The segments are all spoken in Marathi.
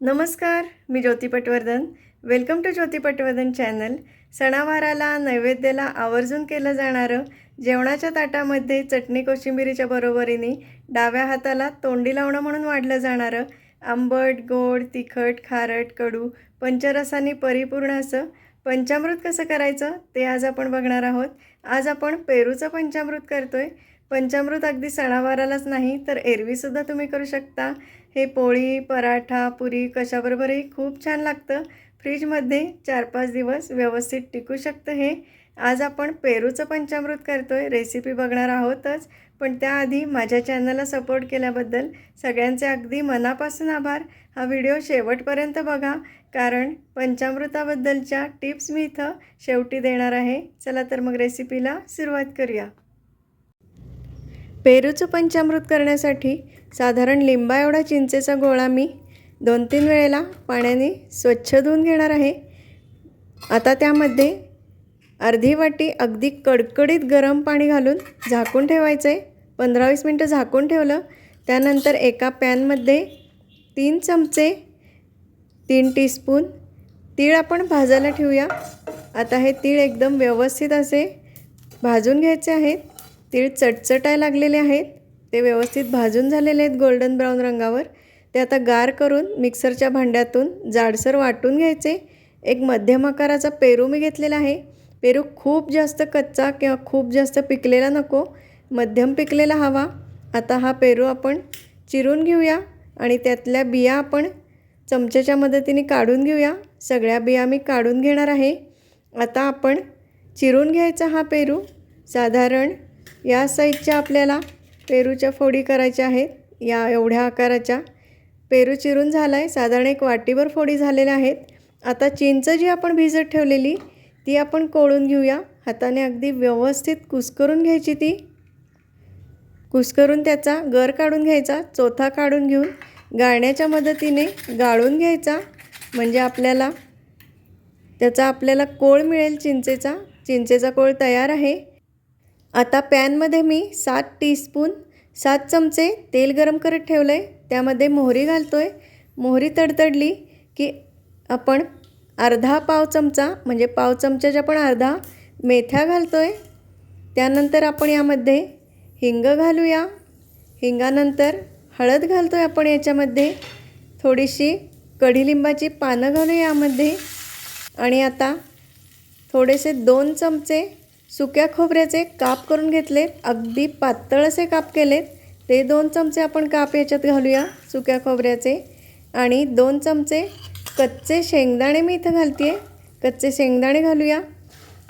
नमस्कार, मी Jyoti Patwardhan. Welcome to Jyoti Patwardhan channel. सणावाराला नैवेद्याला आवर्जून केलं जाणारं जेवणाच्या ताटामध्ये चटणी कोशिंबिरीच्या बरोबरीने डाव्या हाताला तोंडी लावणं म्हणून वाढलं जाणारं आंबट, गोड, तिखट, खारट, कडू पंचरसांनी परिपूर्ण असं पंचामृत कसं करायचं ते आज आपण बघणार आहोत. आज आपण पेरूचं पंचामृत करतोय. पंचामृत अगदी सणावारालाच नाही तर एरवीसुद्धा तुम्ही करू शकता. हे पोळी, पराठा, पुरी कशाबरोबरही खूप छान लागतं. फ्रीजमध्ये 4-5 दिवस व्यवस्थित टिकू शकतं हे. आज आपण पेरूचं पंचामृत करतोय. रेसिपी बघणार आहोतच, पण त्याआधी माझ्या चॅनलला सपोर्ट केल्याबद्दल सगळ्यांचे अगदी मनापासून आभार. हा व्हिडिओ शेवटपर्यंत बघा, कारण पंचामृताबद्दलच्या टिप्स मी इथं शेवटी देणार आहे. चला तर मग रेसिपीला सुरुवात करूया. पेरूचं पंचामृत करण्यासाठी साधारण लिंबा एवढा चिंचेचा गोळा मी 2-3 वेळेला पाण्याने स्वच्छ धुवून घेणार आहे. आता त्यामध्ये अर्धी वाटी अगदी कडकडीत गरम पाणी घालून झाकून ठेवायचं आहे. 15-20 मिनटं झाकून ठेवलं. त्यानंतर एका पॅनमध्ये 3 चमचे 3 टीस्पून तीळ आपण भाजायला ठेवूया. आता हे तीळ एकदम व्यवस्थित असे भाजून घ्यायचे आहेत. तीळ चटचटायला लागलेले आहेत. ते व्यवस्थित भाजून झालेले आहेत गोल्डन ब्राऊन रंगावर. ते आता गार करून मिक्सरच्या भांड्यातून जाडसर वाटून घ्यायचे. एक मध्यम आकाराचा पेरू मी घेतलेला आहे. पेरू खूप जास्त कच्चा किंवा खूप जास्त पिकलेला नको, मध्यम पिकलेला हवा. आता हा पेरू आपण चिरून घेऊया आणि त्यातल्या बिया आपण चमच्याच्या मदतीने काढून घेऊया. सगळ्या बिया मी काढून घेणार आहे. आता आपण चिरून घ्यायचा हा पेरू. साधारण या साईजच्या आपल्याला पेरूच्या फोडी करायच्या आहेत. या एवढ्या आकाराच्या पेरू चिरून झाला आहे. साधारण एक वाटीभर फोडी झालेल्या आहेत. आता चिंच जी आपण भिजत ठेवलेली ती आपण कोळून घेऊया. हाताने अगदी व्यवस्थित कुस्करून घ्यायची. ती कुस्करून त्याचा गर काढून घ्यायचा. चोथा काढून घेऊन गाळण्याच्या मदतीने गाळून घ्यायचा, म्हणजे आपल्याला कोळ मिळेल. चिंचेचा कोळ तयार आहे. आता पॅनमध्ये मी 7 चमचे तेल गरम करत ठेवलं आहे. त्यामध्ये मोहरी घालतो आहे. मोहरी तडतडली की आपण पाव चमचा, म्हणजे पाव चमच्याच्या पण अर्धा मेथ्या घालतो आहे. त्यानंतर आपण यामध्ये हिंग घालूया. हिंगानंतर हळद घालतो आहे आपण याच्यामध्ये. थोडीशी कढीलिंबाची पानं घालूया यामध्ये. आणि आता थोडेसे 2 चमचे सुक्या खोबऱ्याचे काप करून घेतलेत. अगदी पातळ असे काप केलेत. ते 2 चमचे आपण काप याच्यात घालूया सुक्या खोबऱ्याचे. आणि 2 चमचे कच्चे शेंगदाणे मी इथं घालते आहे. कच्चे शेंगदाणे घालूया.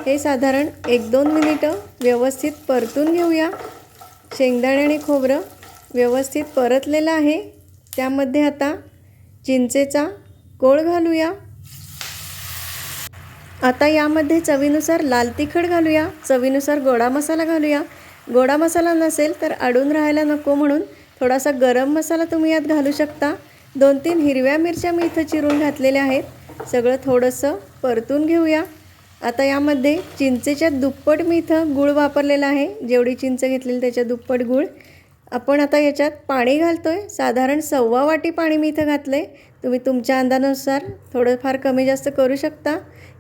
हे साधारण 1-2 मिनिटं व्यवस्थित परतून घेऊया. शेंगदाणे आणि खोबरं व्यवस्थित परतलेलं आहे. त्यामध्ये आता चिंचेचा कोळ घालूया. आता यामध्ये चवीनुसार लाल तिखट घालूया. चवीनुसार गोडा मसाला घालूया. गोडा मसाला नसेल तर अडून राहायला नको म्हणून थोडासा गरम मसाला तुम्ही यात घालू शकता. 2-3 हिरव्या मिरच्या मी इथं चिरून घातलेल्या आहेत. सगळं थोडंसं परतून घेऊया. आता यामध्ये चिंचेच्या दुप्पट मी इथं गूळ वापरलेला आहे. जेवढी चिंच घेतलेली त्याच्या दुप्पट गूळ. आपण आता याच्यात पाणी घालतो आहे. साधारण 1.25 वाटी पाणी मी इथं घातलं आहे. तुम्ही तुमच्या अंदाजानुसार थोडंफार कमी जास्त करू शकता.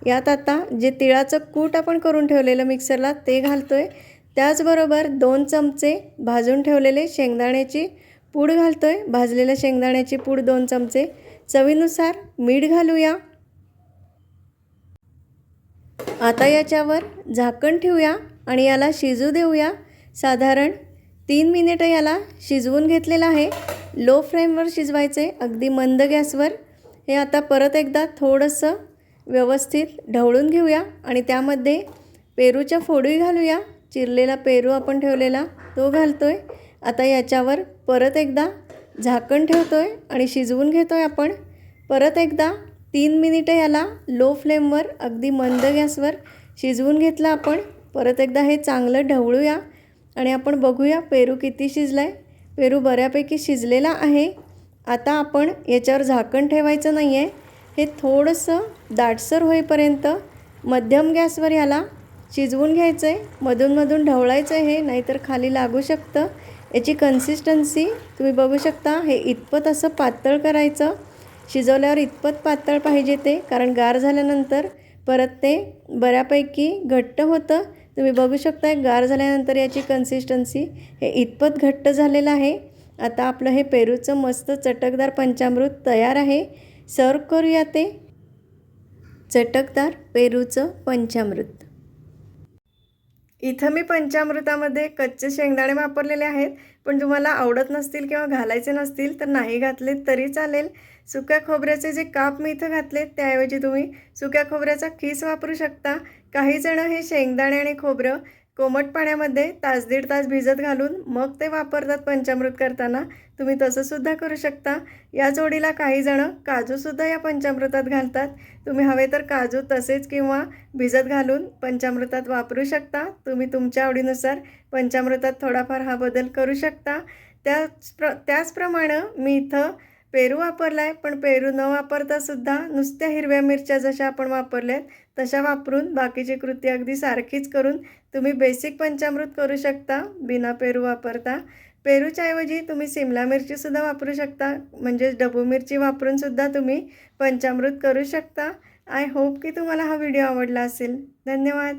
यात आता जे तिळाचं कूट आपण करून ठेवलेलं मिक्सरला ते घालतो आहे. त्याचबरोबर 2 चमचे भाजून ठेवलेले शेंगदाण्याची पूड घालतो आहे. भाजलेल्या शेंगदाण्याची पूड 2 चमचे. चवीनुसार मीठ घालूया. आता याच्यावर झाकण ठेवूया आणि याला शिजू देऊया. साधारण 3 मिनिटं याला शिजवून घेतलेलं आहे. लो फ्लेमवर शिजवायचं आहे, अगदी मंद गॅसवर. हे आता परत एकदा थोडंसं व्यवस्थित ढवळून घेऊया आणि त्यामध्ये पेरूच्या फोडी घालूया. चिरलेला पेरू आपण ठेवलेला तो घालतो आहे. आता याच्यावर परत एकदा झाकण ठेवतो आहे आणि शिजवून घेतो आहे आपण. परत एकदा 3 मिनिटं याला लो फ्लेमवर अगदी मंद गॅसवर शिजवून घेतलं आपण. परत एकदा हे चांगलं ढवळूया आणि आपण बघूया पेरू किती शिजला आहे. पेरू बऱ्यापैकी शिजलेला आहे. आता आपण याच्यावर झाकण ठेवायचं नाही आहे. हे थोडंसं दाटसर होईपर्यंत मध्यम गॅसवर याला शिजवून घ्यायचं आहे. मधून ढवळायचं आहे हे, नाहीतर खाली लागू शकतं. याची कन्सिस्टन्सी तुम्ही बघू शकता. हे इतपत असं पातळ करायचं. शिजवल्यावर इतपत पातळ पाहिजे ते, कारण गार झाल्यानंतर परत ते बऱ्यापैकी घट्ट होतं. तुम्ही बघू शकता गार झाल्यानंतर याची कन्सिस्टन्सी हे इतपत घट्ट झालेलं आहे. आता आपलं हे पेरूचं मस्त चटकदार पंचामृत तयार आहे. सर्व करूया ते चटकदार पेरूचं पंचामृत. इथं मी पंचामृतामध्ये कच्चे शेंगदाणे वापरलेले आहेत, पण तुम्हाला आवडत नसतील किंवा घालायचे नसतील तर नाही घातले तरी चालेल. सुक्या खोबऱ्याचे जे काप मी इथं घातले त्याऐवजी तुम्ही सुक्या खोबऱ्याचा खीस वापरू शकता. काही जण हे शेंगदाणे आणि खोबरं कोमट पाण्यामध्ये तास दीड तास भिजत घालून मग ते वापरतात पंचामृत करताना. तुम्ही तसंसुद्धा करू शकता. या जोडीला काही जण काजूसुद्धा या पंचामृतात घालतात. तुम्ही हवे तर काजू तसेच किंवा भिजत घालून पंचामृतात वापरू शकता. तुम्ही तुमच्या आवडीनुसार पंचामृतात थोडाफार हा बदल करू शकता. त्याचप्रमाणे मी इथं पेरू वापरला आहे, पण पेरू न वापरतासुद्धा नुसत्या हिरव्या मिरच्या जशा आपण वापरल्यात तशा वापरून बाकीची कृती अगदी सारखीच करून तुम्ही बेसिक पंचामृत करू शकता बिना पेरू वापरता. पेरूच्या ऐवजी तुम्ही सिमला मिरचीसुद्धा वापरू शकता, म्हणजेच ढबू मिरची वापरूनसुद्धा तुम्ही पंचामृत करू शकता. आय होप की तुम्हाला हा व्हिडिओ आवडला असेल. धन्यवाद.